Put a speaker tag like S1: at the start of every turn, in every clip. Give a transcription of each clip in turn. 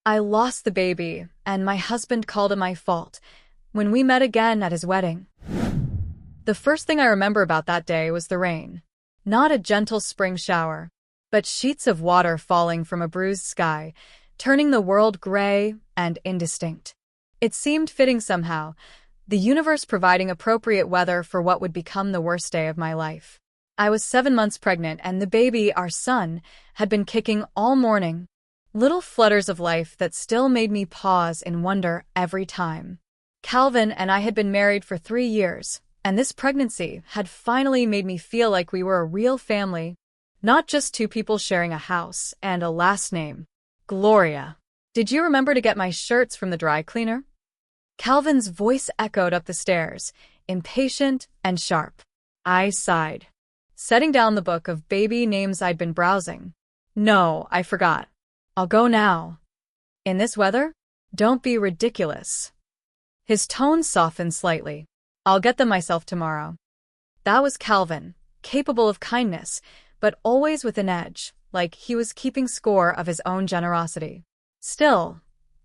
S1: I lost the baby, and my husband called it my fault when we met again at his wedding. The first thing I remember about that day was the rain. Not a gentle spring shower, but sheets of water falling from a bruised sky, turning the world gray and indistinct. It seemed fitting somehow, the universe providing appropriate weather for what would become the worst day of my life. I was 7 months pregnant, and the baby, our son, had been kicking all morning. Little flutters of life that still made me pause in wonder every time. Calvin and I had been married for 3 years, and this pregnancy had finally made me feel like we were a real family, not just two people sharing a house and a last name. Gloria. Did you remember to get my shirts from the dry cleaner? Calvin's voice echoed up the stairs, impatient and sharp. I sighed, setting down the book of baby names I'd been browsing. No, I forgot. I'll go now. In this weather? Don't be ridiculous. His tone softened slightly. I'll get them myself tomorrow. That was Calvin, capable of kindness, but always with an edge, like he was keeping score of his own generosity. Still,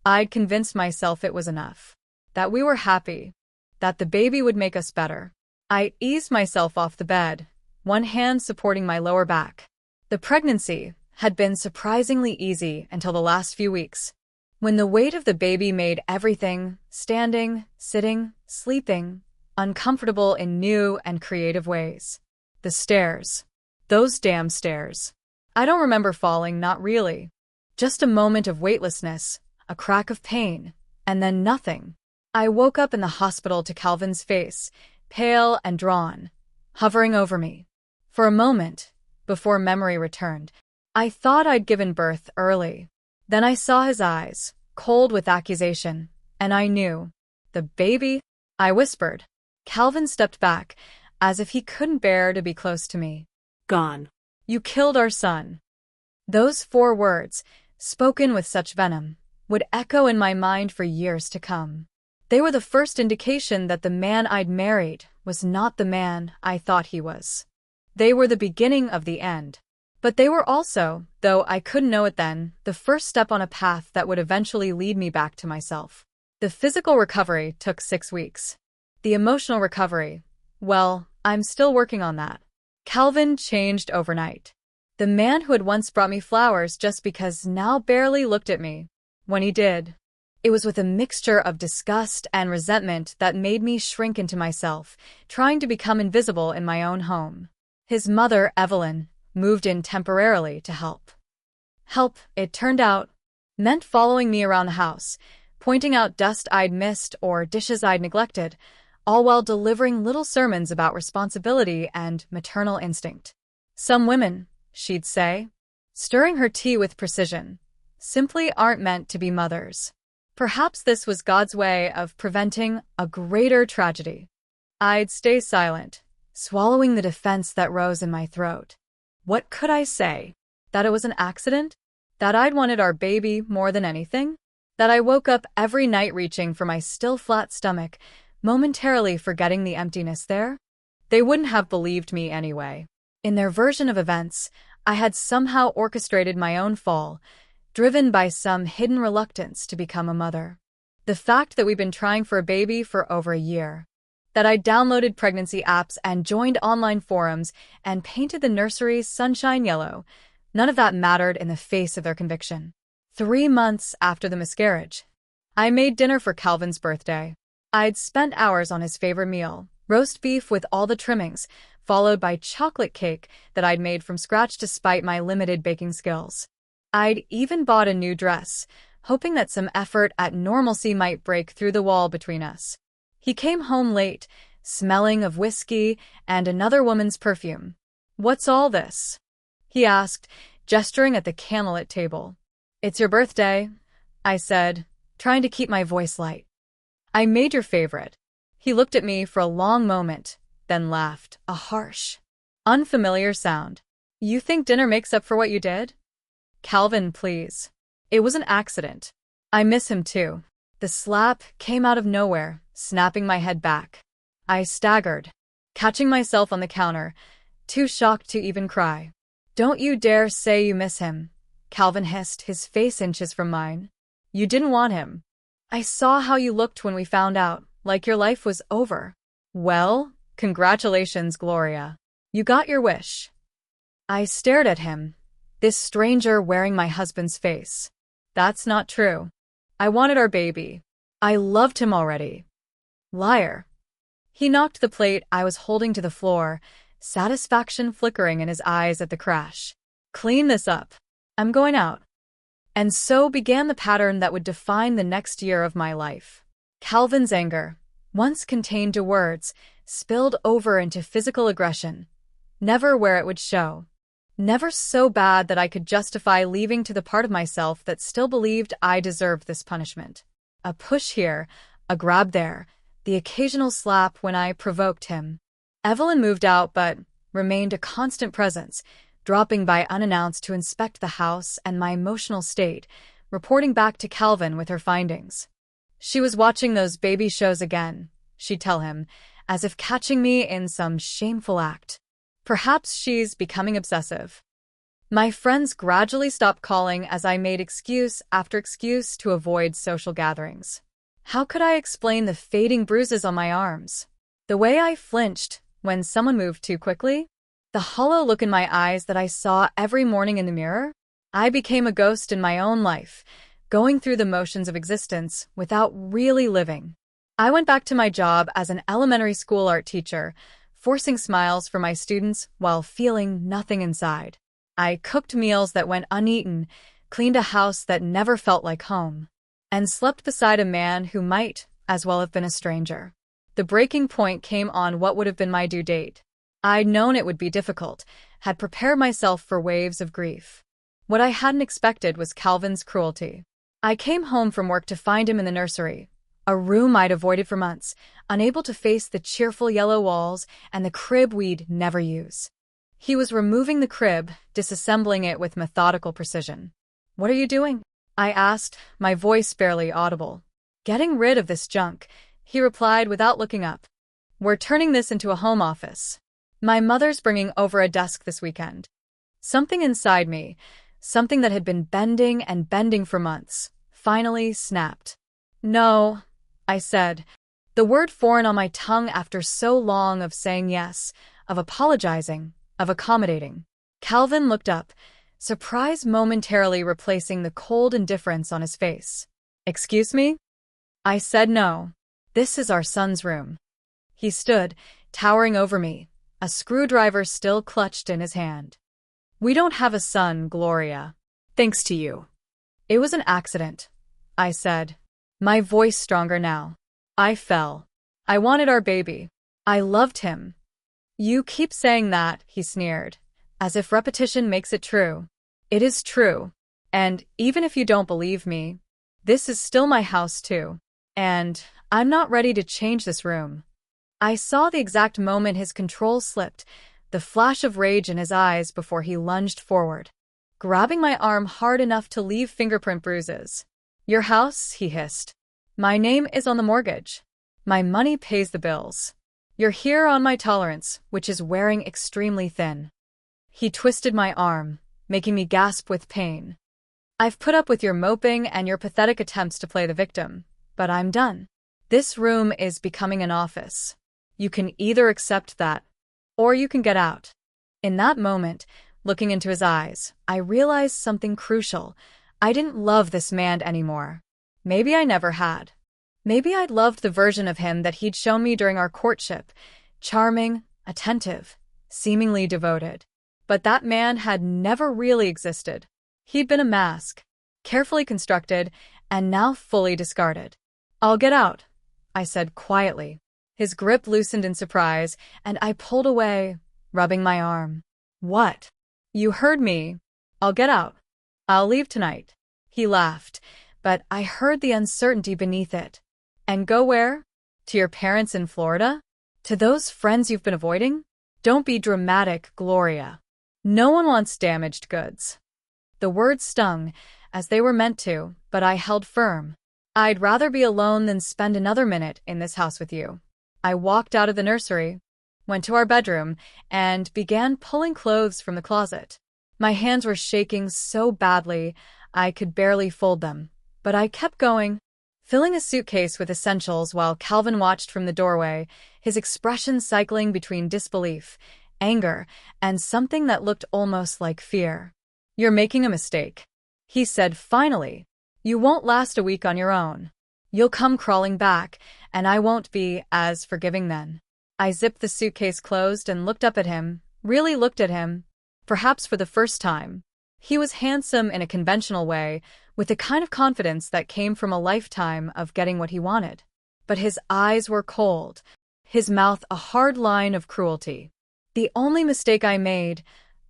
S1: I'd convinced myself it was enough. That we were happy. That the baby would make us better. I eased myself off the bed, one hand supporting my lower back. The pregnancy had been surprisingly easy until the last few weeks, when the weight of the baby made everything, standing, sitting, sleeping, uncomfortable in new and creative ways. The stairs. Those damn stairs. I don't remember falling, not really. Just a moment of weightlessness, a crack of pain, and then nothing. I woke up in the hospital to Calvin's face, pale and drawn, hovering over me. For a moment, before memory returned, I thought I'd given birth early. Then I saw his eyes, cold with accusation, and I knew. The baby? I whispered. Calvin stepped back, as if he couldn't bear to be close to me.
S2: Gone.
S1: You killed our son. Those 4 words, spoken with such venom, would echo in my mind for years to come. They were the first indication that the man I'd married was not the man I thought he was. They were the beginning of the end. But they were also, though I couldn't know it then, the first step on a path that would eventually lead me back to myself. The physical recovery took 6 weeks. The emotional recovery, well, I'm still working on that. Calvin changed overnight. The man who had once brought me flowers just because now barely looked at me. When he did, it was with a mixture of disgust and resentment that made me shrink into myself, trying to become invisible in my own home. His mother, Evelyn, moved in temporarily to help. Help, it turned out, meant following me around the house, pointing out dust I'd missed or dishes I'd neglected, all while delivering little sermons about responsibility and maternal instinct. Some women, she'd say, stirring her tea with precision, simply aren't meant to be mothers. Perhaps this was God's way of preventing a greater tragedy. I'd stay silent, swallowing the defense that rose in my throat. What could I say? That it was an accident? That I'd wanted our baby more than anything? That I woke up every night reaching for my still flat stomach, momentarily forgetting the emptiness there? They wouldn't have believed me anyway. In their version of events, I had somehow orchestrated my own fall, driven by some hidden reluctance to become a mother. The fact that we've been trying for a baby for over a year. That I downloaded pregnancy apps and joined online forums and painted the nursery sunshine yellow, none of that mattered in the face of their conviction. 3 months after the miscarriage, I made dinner for Calvin's birthday. I'd spent hours on his favorite meal, roast beef with all the trimmings, followed by chocolate cake that I'd made from scratch despite my limited baking skills. I'd even bought a new dress, hoping that some effort at normalcy might break through the wall between us. He came home late, smelling of whiskey and another woman's perfume. "What's all this?" he asked, gesturing at the candlelit table. "It's your birthday," I said, trying to keep my voice light. "I made your favorite." He looked at me for a long moment, then laughed, a harsh, unfamiliar sound. "You think dinner makes up for what you did?" "Calvin, please. It was an accident. I miss him too." The slap came out of nowhere, snapping my head back. I staggered, catching myself on the counter, too shocked to even cry. "Don't you dare say you miss him," Calvin hissed, his face inches from mine. You didn't want him. I saw how you looked when we found out, like your life was over. Well, congratulations, Gloria. You got your wish. I stared at him, this stranger wearing my husband's face. That's not true. I wanted our baby. I loved him already. Liar. He knocked the plate I was holding to the floor, satisfaction flickering in his eyes at the crash. Clean this up. I'm going out. And so began the pattern that would define the next year of my life. Calvin's anger, once contained to words, spilled over into physical aggression, never where it would show. Never so bad that I could justify leaving to the part of myself that still believed I deserved this punishment. A push here, a grab there, the occasional slap when I provoked him. Evelyn moved out but remained a constant presence, dropping by unannounced to inspect the house and my emotional state, reporting back to Calvin with her findings. She was watching those baby shows again, she'd tell him, as if catching me in some shameful act. Perhaps she's becoming obsessive. My friends gradually stopped calling as I made excuse after excuse to avoid social gatherings. How could I explain the fading bruises on my arms? The way I flinched when someone moved too quickly? The hollow look in my eyes that I saw every morning in the mirror? I became a ghost in my own life, going through the motions of existence without really living. I went back to my job as an elementary school art teacher, forcing smiles for my students while feeling nothing inside. I cooked meals that went uneaten, cleaned a house that never felt like home, and slept beside a man who might as well have been a stranger. The breaking point came on what would have been my due date. I'd known it would be difficult, had prepared myself for waves of grief. What I hadn't expected was Calvin's cruelty. I came home from work to find him in the nursery, a room I'd avoided for months, unable to face the cheerful yellow walls and the crib we'd never use. He was removing the crib, disassembling it with methodical precision. "What are you doing?" I asked, my voice barely audible. "Getting rid of this junk," he replied without looking up. "We're turning this into a home office. My mother's bringing over a desk this weekend." Something inside me, something that had been bending and bending for months, finally snapped. "No," I said, the word foreign on my tongue after so long of saying yes, of apologizing, of accommodating. Calvin looked up, surprise momentarily replacing the cold indifference on his face. "Excuse me?" I said no. "This is our son's room." He stood, towering over me, a screwdriver still clutched in his hand. "We don't have a son, Gloria. Thanks to you." "It was an accident," I said, my voice stronger now. "I fell. I wanted our baby. I loved him." "You keep saying that," he sneered, as if repetition makes it true. "It is true. And even if you don't believe me, this is still my house too. And I'm not ready to change this room." I saw the exact moment his control slipped, the flash of rage in his eyes before he lunged forward, grabbing my arm hard enough to leave fingerprint bruises. "Your house," he hissed. "My name is on the mortgage. My money pays the bills. You're here on my tolerance, which is wearing extremely thin." He twisted my arm, making me gasp with pain. "I've put up with your moping and your pathetic attempts to play the victim, but I'm done. This room is becoming an office. You can either accept that, or you can get out." In that moment, looking into his eyes, I realized something crucial. I didn't love this man anymore. Maybe I never had. Maybe I'd loved the version of him that he'd shown me during our courtship, charming, attentive, seemingly devoted. But that man had never really existed. He'd been a mask, carefully constructed, and now fully discarded. "I'll get out," I said quietly. His grip loosened in surprise, and I pulled away, rubbing my arm. "What?" "You heard me. I'll get out. I'll leave tonight." He laughed, but I heard the uncertainty beneath it. "And go where? To your parents in Florida? To those friends you've been avoiding? Don't be dramatic, Gloria. No one wants damaged goods." The words stung, as they were meant to, but I held firm. "I'd rather be alone than spend another minute in this house with you." I walked out of the nursery, went to our bedroom, and began pulling clothes from the closet. My hands were shaking so badly I could barely fold them, But I kept going, filling a suitcase with essentials while Calvin watched from the doorway, his expression cycling between disbelief, anger, and something that looked almost like fear. "You're making a mistake," he said finally. "You won't last a week on your own. You'll come crawling back, and I won't be as forgiving then." I zipped the suitcase closed and looked up at him, really looked at him, perhaps for the first time. He was handsome in a conventional way, with the kind of confidence that came from a lifetime of getting what he wanted. But his eyes were cold, his mouth a hard line of cruelty. "The only mistake I made,"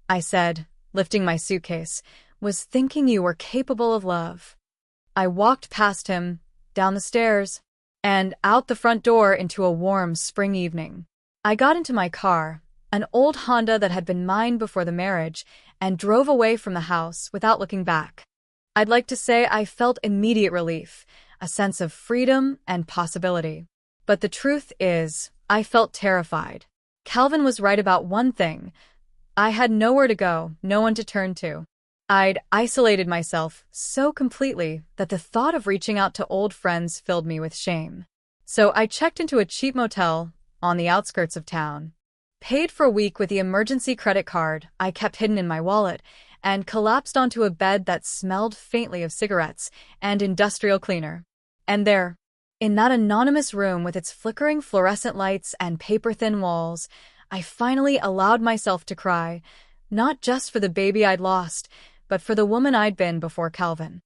S1: I said, lifting my suitcase, "was thinking you were capable of love." I walked past him, down the stairs, and out the front door into a warm spring evening. I got into my car, an old Honda that had been mine before the marriage, and drove away from the house without looking back. I'd like to say I felt immediate relief, a sense of freedom and possibility. But the truth is, I felt terrified. Calvin was right about one thing. I had nowhere to go, no one to turn to. I'd isolated myself so completely that the thought of reaching out to old friends filled me with shame. So I checked into a cheap motel on the outskirts of town, paid for a week with the emergency credit card I kept hidden in my wallet, and collapsed onto a bed that smelled faintly of cigarettes and industrial cleaner. And there, in that anonymous room with its flickering fluorescent lights and paper-thin walls, I finally allowed myself to cry, not just for the baby I'd lost, but for the woman I'd been before Calvin.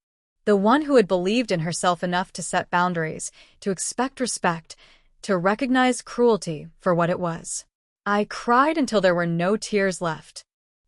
S1: The one who had believed in herself enough to set boundaries, to expect respect, to recognize cruelty for what it was. I cried until there were no tears left,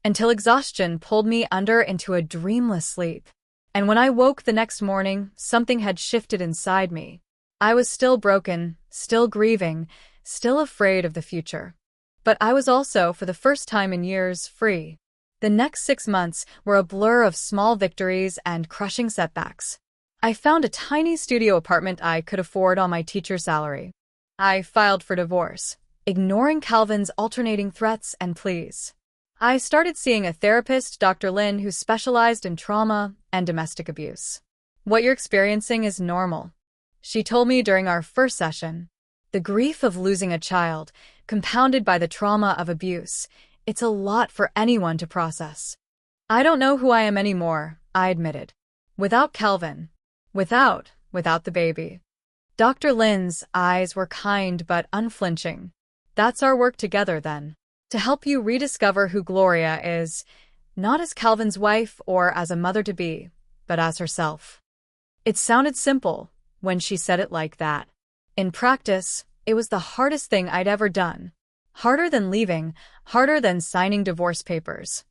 S1: until exhaustion pulled me under into a dreamless sleep. And when I woke the next morning, something had shifted inside me. I was still broken, still grieving, still afraid of the future. But I was also, for the first time in years, free. The next 6 months were a blur of small victories and crushing setbacks. I found a tiny studio apartment I could afford on my teacher's salary. I filed for divorce, ignoring Calvin's alternating threats and pleas. I started seeing a therapist, Dr. Lin, who specialized in trauma and domestic abuse. "What you're experiencing is normal," she told me during our first session. "The grief of losing a child, compounded by the trauma of abuse, it's a lot for anyone to process." "I don't know who I am anymore," I admitted. "Without Calvin. Without the baby." Dr. Lin's eyes were kind but unflinching. "That's our work together, then. To help you rediscover who Gloria is, not as Calvin's wife or as a mother-to-be, but as herself." It sounded simple when she said it like that. In practice, it was the hardest thing I'd ever done. Harder than leaving, harder than signing divorce papers.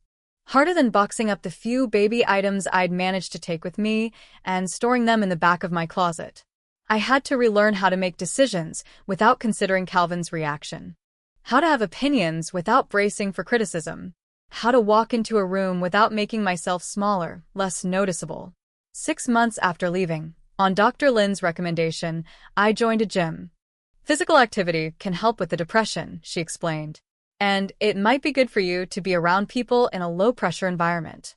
S1: Harder than boxing up the few baby items I'd managed to take with me and storing them in the back of my closet. I had to relearn how to make decisions without considering Calvin's reaction. How to have opinions without bracing for criticism. How to walk into a room without making myself smaller, less noticeable. 6 months after leaving, on Dr. Lin's recommendation, I joined a gym. "Physical activity can help with the depression," she explained. "And it might be good for you to be around people in a low-pressure environment."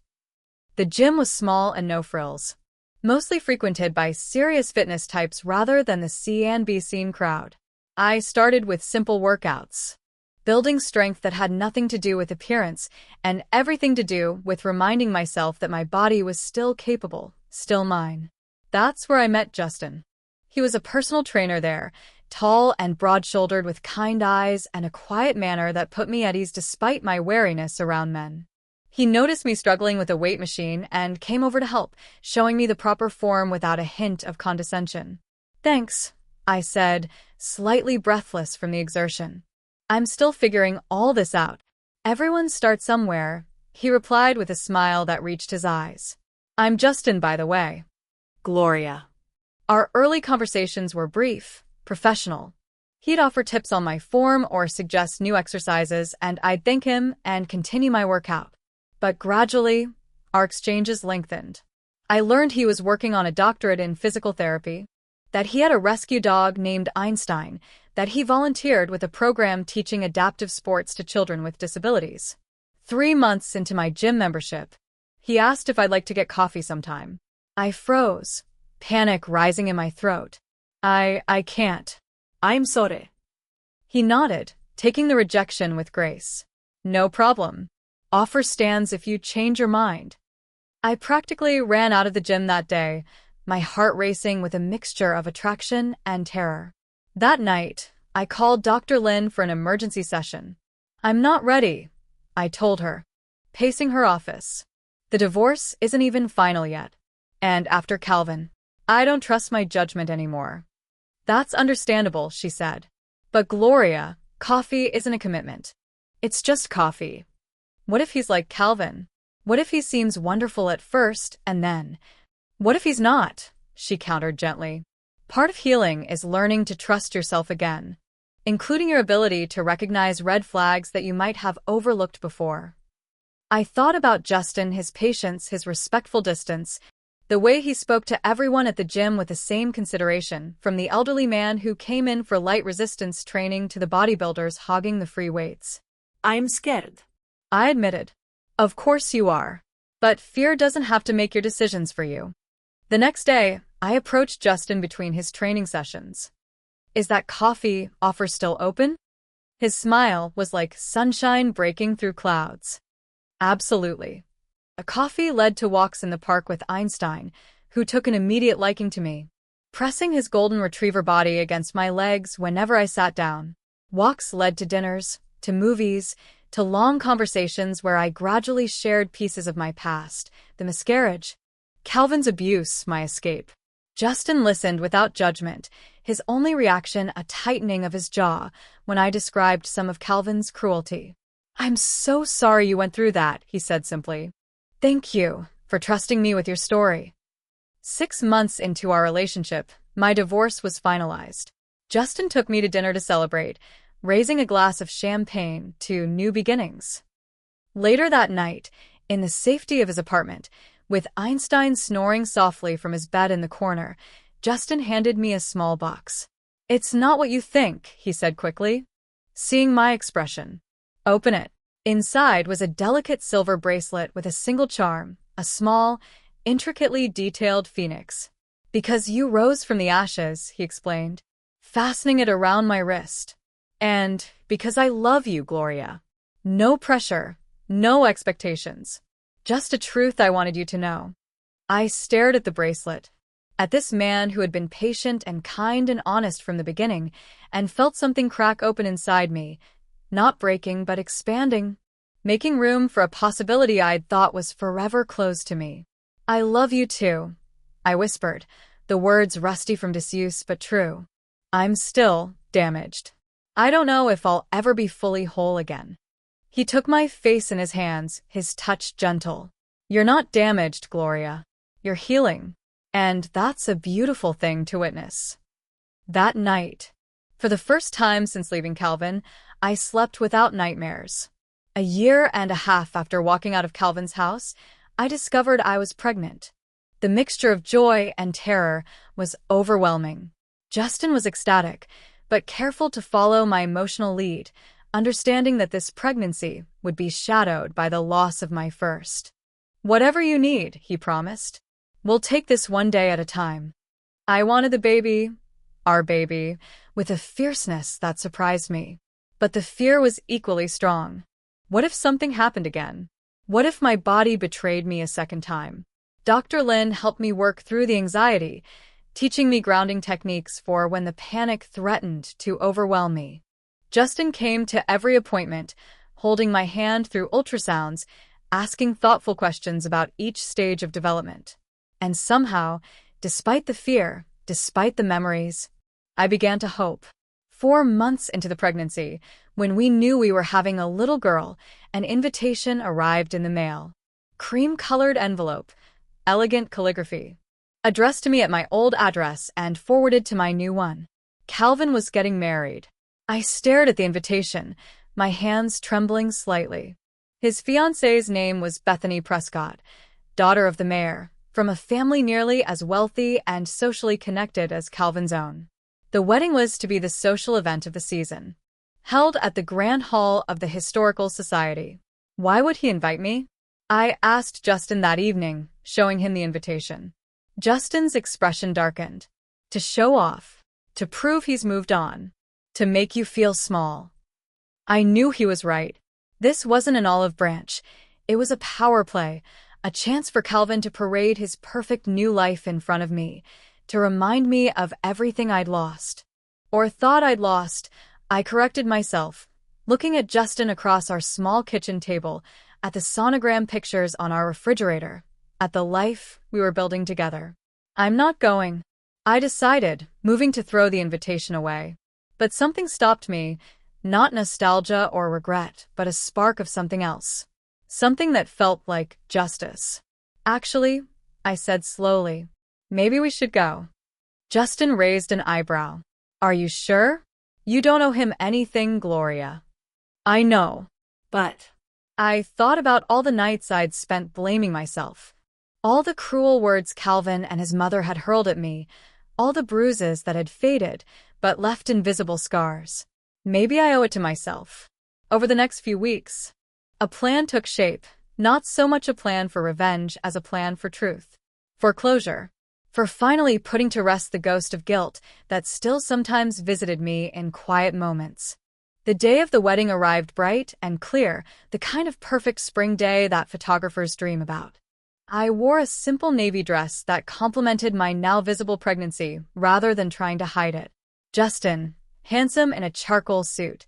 S1: The gym was small and no frills, mostly frequented by serious fitness types rather than the see and be seen crowd. I started with simple workouts, building strength that had nothing to do with appearance and everything to do with reminding myself that my body was still capable, still mine. That's where I met Justin. He was a personal trainer there, tall and broad-shouldered with kind eyes and a quiet manner that put me at ease despite my wariness around men. He noticed me struggling with a weight machine and came over to help, showing me the proper form without a hint of condescension. "Thanks," I said, slightly breathless from the exertion. "I'm still figuring all this out." "Everyone starts somewhere," he replied with a smile that reached his eyes. "I'm Justin, by the way." Gloria. Our early conversations were brief, professional. He'd offer tips on my form or suggest new exercises, and I'd thank him and continue my workout. But gradually, our exchanges lengthened. I learned he was working on a doctorate in physical therapy, that he had a rescue dog named Einstein, that he volunteered with a program teaching adaptive sports to children with disabilities. 3 months into my gym membership, he asked if I'd like to get coffee sometime. I froze, panic rising in my throat. I can't. I'm sorry. He nodded, taking the rejection with grace. No problem. Offer stands if you change your mind. I practically ran out of the gym that day, my heart racing with a mixture of attraction and terror. That night, I called Dr. Lin for an emergency session. I'm not ready, I told her, pacing her office. The divorce isn't even final yet. And after Calvin, I don't trust my judgment anymore. That's understandable, she said. But Gloria, coffee isn't a commitment. It's just coffee. What if he's like Calvin? What if he seems wonderful at first and then? What if he's not? She countered gently. Part of healing is learning to trust yourself again, including your ability to recognize red flags that you might have overlooked before. I thought about Justin, his patience, his respectful distance, the way he spoke to everyone at the gym with the same consideration, from the elderly man who came in for light resistance training to the bodybuilders hogging the free weights.
S2: I'm scared.
S1: I admitted. Of course you are. But fear doesn't have to make your decisions for you. The next day, I approached Justin between his training sessions. Is that coffee offer still open? His smile was like sunshine breaking through clouds. Absolutely. A coffee led to walks in the park with Einstein, who took an immediate liking to me, pressing his golden retriever body against my legs whenever I sat down. Walks led to dinners, to movies, to long conversations where I gradually shared pieces of my past, the miscarriage, Calvin's abuse, my escape. Justin listened without judgment, his only reaction a tightening of his jaw when I described some of Calvin's cruelty. I'm so sorry you went through that, he said simply. Thank you for trusting me with your story. 6 months into our relationship, my divorce was finalized. Justin took me to dinner to celebrate, raising a glass of champagne to new beginnings. Later that night, in the safety of his apartment, with Einstein snoring softly from his bed in the corner, Justin handed me a small box. It's not what you think, he said quickly, seeing my expression. Open it. Inside was a delicate silver bracelet with a single charm, a small, intricately detailed phoenix. Because you rose from the ashes, he explained, fastening it around my wrist. And because I love you, Gloria. No pressure, no expectations. Just a truth I wanted you to know. I stared at the bracelet, at this man who had been patient and kind and honest from the beginning, and felt something crack open inside me, not breaking but expanding, making room for a possibility I'd thought was forever closed to me. I love you too, I whispered, the words rusty from disuse but true. I'm still damaged. I don't know if I'll ever be fully whole again. He took my face in his hands, his touch gentle. You're not damaged, Gloria. You're healing. And that's a beautiful thing to witness. That night, for the first time since leaving Calvin, I slept without nightmares. A year and a half after walking out of Calvin's house, I discovered I was pregnant. The mixture of joy and terror was overwhelming. Justin was ecstatic, but careful to follow my emotional lead, understanding that this pregnancy would be shadowed by the loss of my first. Whatever you need, he promised. We'll take this one day at a time. I wanted the baby, our baby, with a fierceness that surprised me. But the fear was equally strong. What if something happened again? What if my body betrayed me a second time? Dr. Lin helped me work through the anxiety, teaching me grounding techniques for when the panic threatened to overwhelm me. Justin came to every appointment, holding my hand through ultrasounds, asking thoughtful questions about each stage of development. And somehow, despite the fear, despite the memories, I began to hope. 4 months into the pregnancy, when we knew we were having a little girl, an invitation arrived in the mail. Cream-colored envelope, elegant calligraphy. Addressed to me at my old address and forwarded to my new one. Calvin was getting married. I stared at the invitation, my hands trembling slightly. His fiancée's name was Bethany Prescott, daughter of the mayor, from a family nearly as wealthy and socially connected as Calvin's own. The wedding was to be the social event of the season, held at the Grand Hall of the Historical Society. Why would he invite me? I asked Justin that evening, showing him the invitation. Justin's expression darkened. To show off. To prove he's moved on. To make you feel small. I knew he was right. This wasn't an olive branch. It was a power play, a chance for Calvin to parade his perfect new life in front of me, to remind me of everything I'd lost. Or thought I'd lost. I corrected myself, looking at Justin across our small kitchen table, at the sonogram pictures on our refrigerator, at the life we were building together. I'm not going, I decided, moving to throw the invitation away. But something stopped me, not nostalgia or regret, but a spark of something else. Something that felt like justice. Actually, I said slowly, maybe we should go. Justin raised an eyebrow. Are you sure? You don't owe him anything, Gloria. I know. But I thought about all the nights I'd spent blaming myself. All the cruel words Calvin and his mother had hurled at me, all the bruises that had faded but left invisible scars. Maybe I owe it to myself. Over the next few weeks, a plan took shape, not so much a plan for revenge as a plan for truth. For closure. For finally putting to rest the ghost of guilt that still sometimes visited me in quiet moments. The day of the wedding arrived bright and clear, the kind of perfect spring day that photographers dream about. I wore a simple navy dress that complemented my now visible pregnancy rather than trying to hide it. Justin, handsome in a charcoal suit,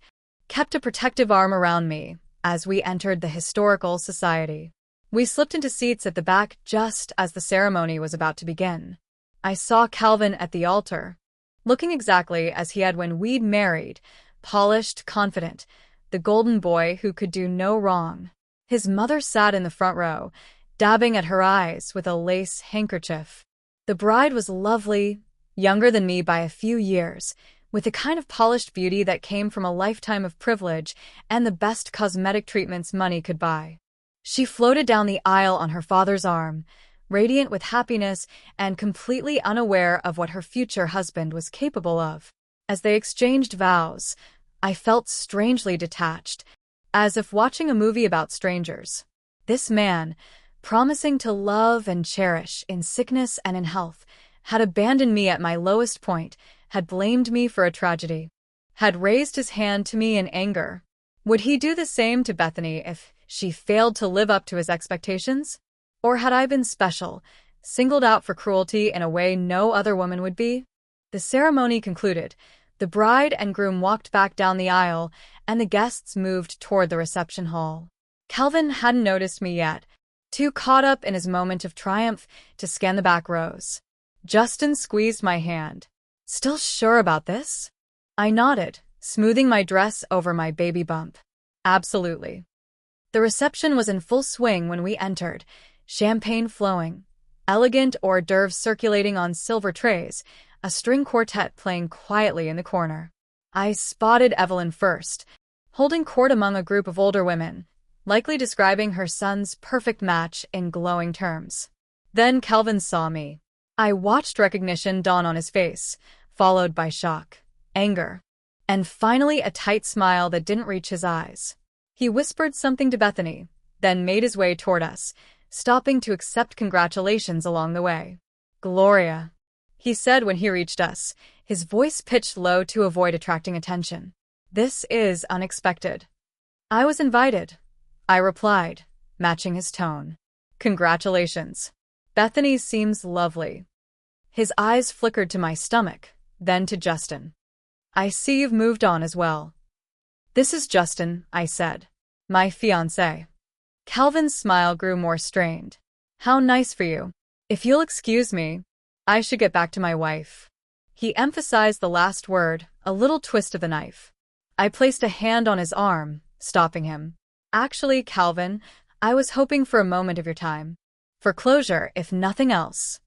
S1: kept a protective arm around me as we entered the historical society. We slipped into seats at the back just as the ceremony was about to begin. I saw Calvin at the altar, looking exactly as he had when we'd married, polished, confident, the golden boy who could do no wrong. His mother sat in the front row, dabbing at her eyes with a lace handkerchief. The bride was lovely, younger than me by a few years, with the kind of polished beauty that came from a lifetime of privilege and the best cosmetic treatments money could buy. She floated down the aisle on her father's arm, radiant with happiness and completely unaware of what her future husband was capable of. As they exchanged vows, I felt strangely detached, as if watching a movie about strangers. This man, promising to love and cherish in sickness and in health, had abandoned me at my lowest point, had blamed me for a tragedy, had raised his hand to me in anger. Would he do the same to Bethany if she failed to live up to his expectations? Or had I been special, singled out for cruelty in a way no other woman would be? The ceremony concluded. The bride and groom walked back down the aisle, and the guests moved toward the reception hall. Calvin hadn't noticed me yet, too caught up in his moment of triumph to scan the back rows. Justin squeezed my hand. Still sure about this? I nodded, smoothing my dress over my baby bump. Absolutely. The reception was in full swing when we entered, champagne flowing, elegant hors d'oeuvres circulating on silver trays, a string quartet playing quietly in the corner. I spotted Evelyn first, holding court among a group of older women, likely describing her son's perfect match in glowing terms. Then Calvin saw me. I watched recognition dawn on his face, followed by shock, anger, and finally a tight smile that didn't reach his eyes. He whispered something to Bethany, then made his way toward us, stopping to accept congratulations along the way. Gloria, he said when he reached us, his voice pitched low to avoid attracting attention. This is unexpected. I was invited, I replied, matching his tone. Congratulations. Bethany seems lovely. His eyes flickered to my stomach, then to Justin. I see you've moved on as well. This is Justin, I said. My fiancé. Calvin's smile grew more strained. How nice for you. If you'll excuse me, I should get back to my wife. He emphasized the last word, a little twist of the knife. I placed a hand on his arm, stopping him. Actually, Calvin, I was hoping for a moment of your time. For closure, if nothing else.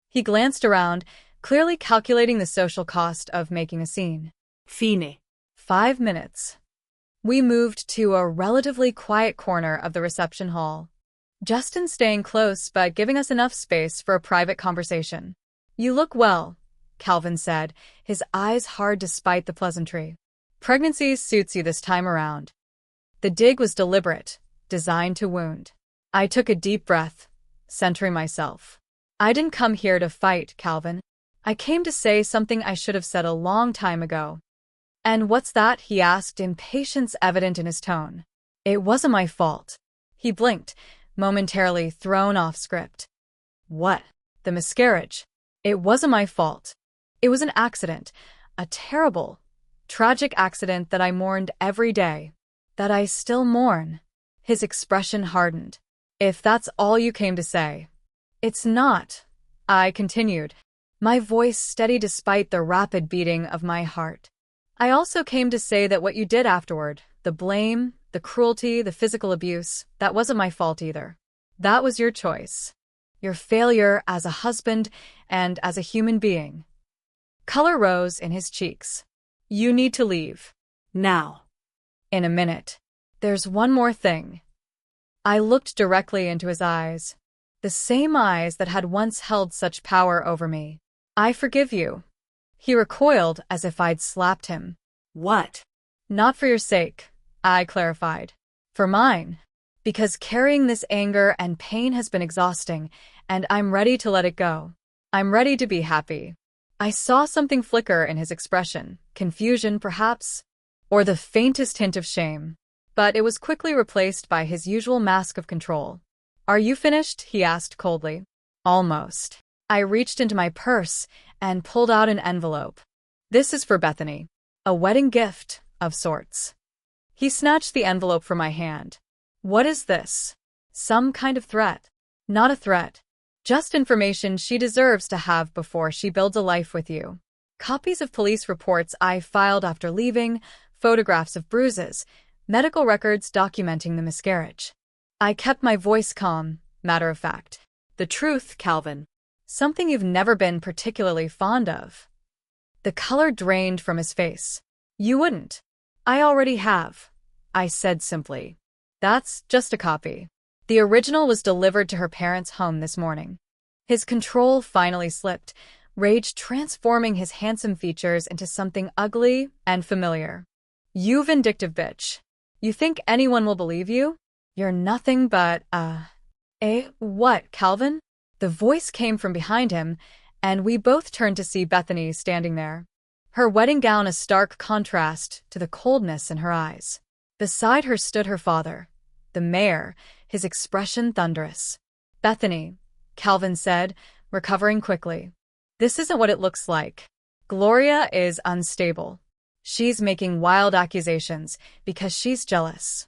S1: He glanced around, clearly calculating the social cost of making a scene.
S2: Fine.
S1: 5 minutes. We moved to a relatively quiet corner of the reception hall. Justin staying close but giving us enough space for a private conversation. You look well, Calvin said, his eyes hard despite the pleasantry. Pregnancy suits you this time around. The dig was deliberate, designed to wound. I took a deep breath, centering myself. I didn't come here to fight, Calvin. I came to say something I should have said a long time ago. And what's that? He asked, impatience evident in his tone. It wasn't my fault. He blinked, momentarily thrown off script. What? The miscarriage. It wasn't my fault. It was an accident, a terrible, tragic accident that I mourned every day, that I still mourn. His expression hardened. If that's all you came to say. It's not, I continued, my voice steady despite the rapid beating of my heart. I also came to say that what you did afterward, the blame, the cruelty, the physical abuse, that wasn't my fault either. That was your choice. Your failure as a husband and as a human being. Color rose in his cheeks. You need to leave. Now. In a minute. There's one more thing. I looked directly into his eyes. The same eyes that had once held such power over me. I forgive you. He recoiled as if I'd slapped him. What? Not for your sake, I clarified. For mine. Because carrying this anger and pain has been exhausting, and I'm ready to let it go. I'm ready to be happy. I saw something flicker in his expression, confusion perhaps, or the faintest hint of shame. But it was quickly replaced by his usual mask of control. Are you finished? He asked coldly. Almost. I reached into my purse and pulled out an envelope. This is for Bethany. A wedding gift, of sorts. He snatched the envelope from my hand. What is this? Some kind of threat. Not a threat. Just information she deserves to have before she builds a life with you. Copies of police reports I filed after leaving, photographs of bruises, medical records documenting the miscarriage. I kept my voice calm, matter of fact. The truth, Calvin. Something you've never been particularly fond of. The color drained from his face. You wouldn't. I already have, I said simply. That's just a copy. The original was delivered to her parents' home this morning. His control finally slipped, rage transforming his handsome features into something ugly and familiar. You vindictive bitch. You think anyone will believe you? You're nothing but, what, Calvin? The voice came from behind him, and we both turned to see Bethany standing there. Her wedding gown a stark contrast to the coldness in her eyes. Beside her stood her father, the mayor, his expression thunderous. Bethany, Calvin said, recovering quickly. This isn't what it looks like. Gloria is unstable. She's making wild accusations because she's jealous.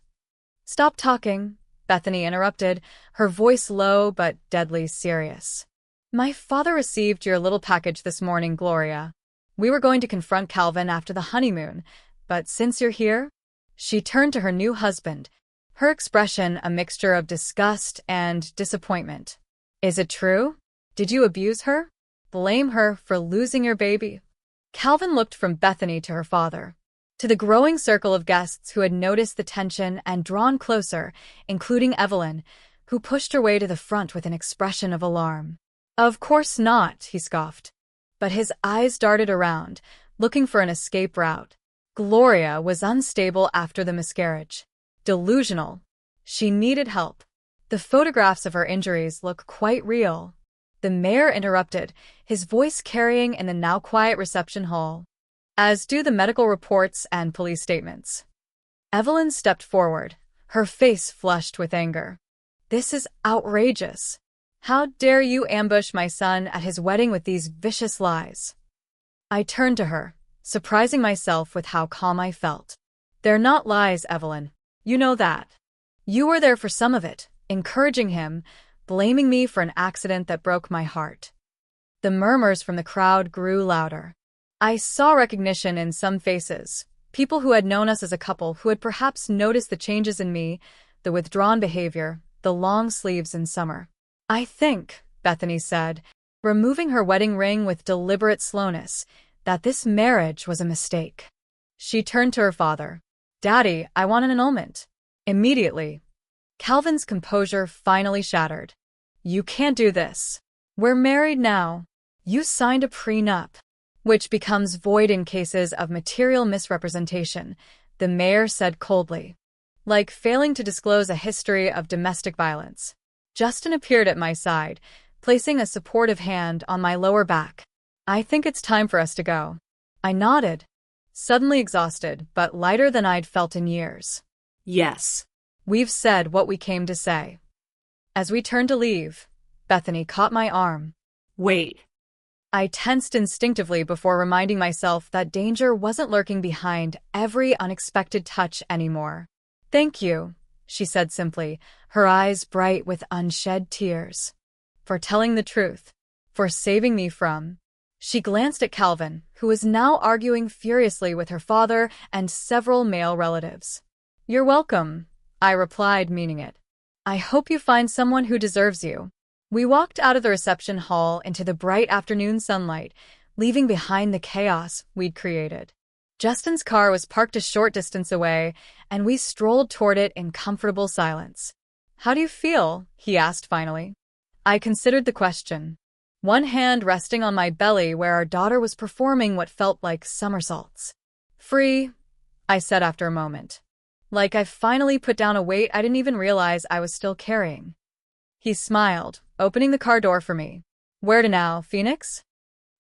S1: Stop talking, Bethany interrupted, her voice low but deadly serious. My father received your little package this morning, Gloria. We were going to confront Calvin after the honeymoon, but since you're here, she turned to her new husband, her expression a mixture of disgust and disappointment. Is it true? Did you abuse her? Blame her for losing your baby? Calvin looked from Bethany to her father, to the growing circle of guests who had noticed the tension and drawn closer, including Evelyn, who pushed her way to the front with an expression of alarm. Of course not, he scoffed. But his eyes darted around, looking for an escape route. Gloria was unstable after the miscarriage. Delusional. She needed help. The photographs of her injuries look quite real. The mayor interrupted, his voice carrying in the now quiet reception hall, as do the medical reports and police statements. Evelyn stepped forward, her face flushed with anger. This is outrageous. How dare you ambush my son at his wedding with these vicious lies? I turned to her, surprising myself with how calm I felt. They're not lies, Evelyn. You know that. You were there for some of it, encouraging him, blaming me for an accident that broke my heart. The murmurs from the crowd grew louder. I saw recognition in some faces, people who had known us as a couple who had perhaps noticed the changes in me, the withdrawn behavior, the long sleeves in summer. I think, Bethany said, removing her wedding ring with deliberate slowness, that this marriage was a mistake. She turned to her father. Daddy, I want an annulment. Immediately. Calvin's composure finally shattered. You can't do this. We're married now. You signed a prenup, which becomes void in cases of material misrepresentation, the mayor said coldly. Like failing to disclose a history of domestic violence. Justin appeared at my side, placing a supportive hand on my lower back. I think it's time for us to go. I nodded, suddenly exhausted, but lighter than I'd felt in years.
S2: Yes.
S1: We've said what we came to say. As we turned to leave, Bethany caught my arm.
S2: Wait.
S1: I tensed instinctively before reminding myself that danger wasn't lurking behind every unexpected touch anymore. Thank you, she said simply, her eyes bright with unshed tears. For telling the truth. For saving me from. She glanced at Calvin, who was now arguing furiously with her father and several male relatives. You're welcome, I replied, meaning it. I hope you find someone who deserves you. We walked out of the reception hall into the bright afternoon sunlight, leaving behind the chaos we'd created. Justin's car was parked a short distance away, and we strolled toward it in comfortable silence. How do you feel? He asked finally. I considered the question, one hand resting on my belly where our daughter was performing what felt like somersaults. Free, I said after a moment. Like I finally put down a weight I didn't even realize I was still carrying. He smiled, opening the car door for me. Where to now, Phoenix?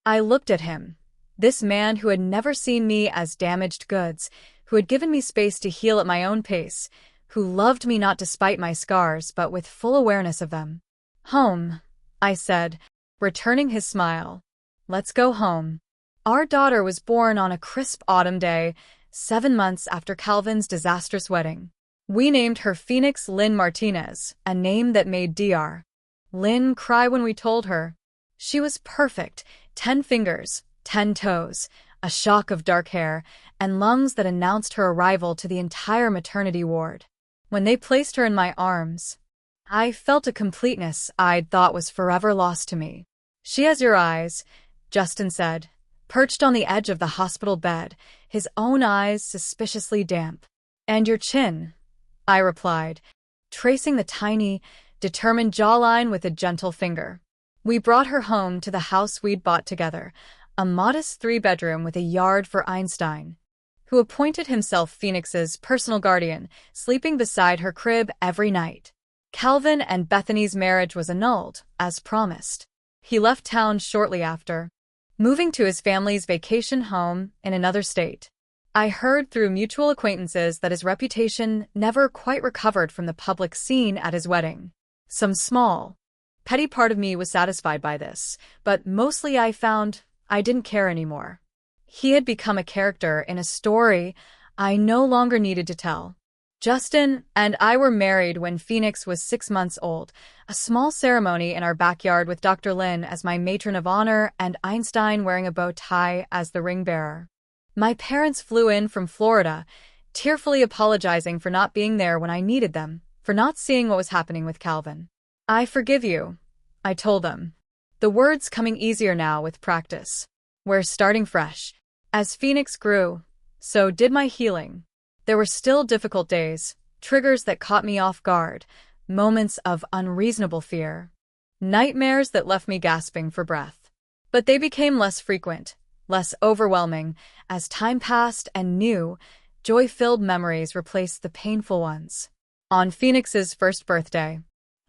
S1: I looked at him. This man who had never seen me as damaged goods, who had given me space to heal at my own pace, who loved me not despite my scars but with full awareness of them. Home, I said, returning his smile. Let's go home. Our daughter was born on a crisp autumn day, 7 months after Calvin's disastrous wedding. We named her Phoenix Lynn Martinez, a name that made Dr. Lynn cry when we told her. She was perfect, 10 fingers, 10 toes, a shock of dark hair, and lungs that announced her arrival to the entire maternity ward. When they placed her in my arms, I felt a completeness I'd thought was forever lost to me. She has your eyes, Justin said, perched on the edge of the hospital bed, his own eyes suspiciously damp. And your chin, I replied, tracing the tiny, determined jawline with a gentle finger. We brought her home to the house we'd bought together, a modest 3-bedroom with a yard for Einstein, who appointed himself Phoenix's personal guardian, sleeping beside her crib every night. Calvin and Bethany's marriage was annulled, as promised. He left town shortly after, moving to his family's vacation home in another state. I heard through mutual acquaintances that his reputation never quite recovered from the public scene at his wedding. Some small, petty part of me was satisfied by this, but mostly I found I didn't care anymore. He had become a character in a story I no longer needed to tell. Justin and I were married when Phoenix was 6 months old, a small ceremony in our backyard with Dr. Lynn as my matron of honor and Einstein wearing a bow tie as the ring bearer. My parents flew in from Florida, tearfully apologizing for not being there when I needed them, for not seeing what was happening with Calvin. I forgive you, I told them. The words coming easier now with practice. We're starting fresh. As Phoenix grew, so did my healing. There were still difficult days, triggers that caught me off guard, moments of unreasonable fear, nightmares that left me gasping for breath. But they became less frequent, less overwhelming, as time passed and new, joy-filled memories replaced the painful ones. On Phoenix's first birthday,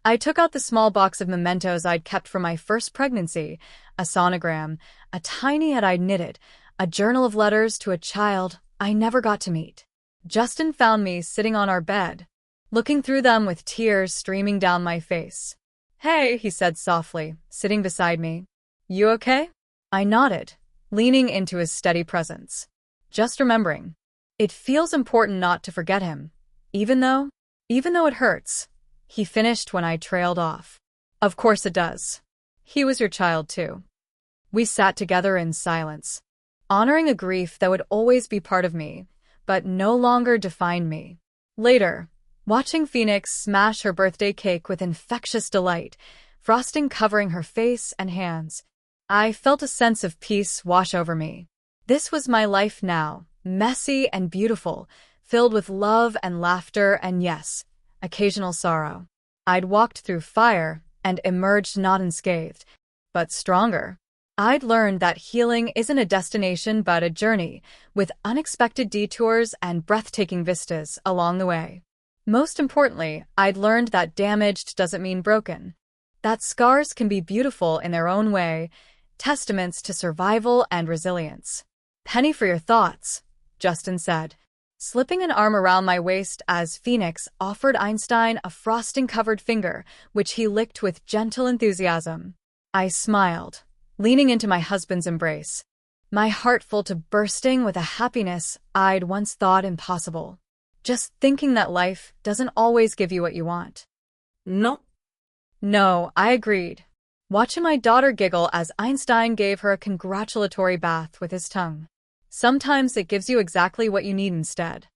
S1: I took out the small box of mementos I'd kept from my first pregnancy, a sonogram, a tiny head I'd knitted, a journal of letters to a child I never got to meet. Justin found me sitting on our bed, looking through them with tears streaming down my face. Hey, he said softly, sitting beside me. You okay? I nodded, leaning into his steady presence. Just remembering. It feels important not to forget him, even though it hurts. He finished when I trailed off. Of course it does. He was your child too. We sat together in silence, honoring a grief that would always be part of me, but no longer define me. Later, watching Phoenix smash her birthday cake with infectious delight, frosting covering her face and hands, I felt a sense of peace wash over me. This was my life now, messy and beautiful, filled with love and laughter and yes, occasional sorrow. I'd walked through fire and emerged not unscathed, but stronger. I'd learned that healing isn't a destination but a journey, with unexpected detours and breathtaking vistas along the way. Most importantly, I'd learned that damaged doesn't mean broken. that scars can be beautiful in their own way, testaments to survival and resilience. Penny for your thoughts, Justin said, slipping an arm around my waist as Phoenix offered Einstein a frosting-covered finger, which he licked with gentle enthusiasm. I smiled, leaning into my husband's embrace, my heart full to bursting with a happiness I'd once thought impossible. Just thinking that life doesn't always give you what you want. No, I agreed, watching my daughter giggle as Einstein gave her a congratulatory bath with his tongue. Sometimes it gives you exactly what you need instead.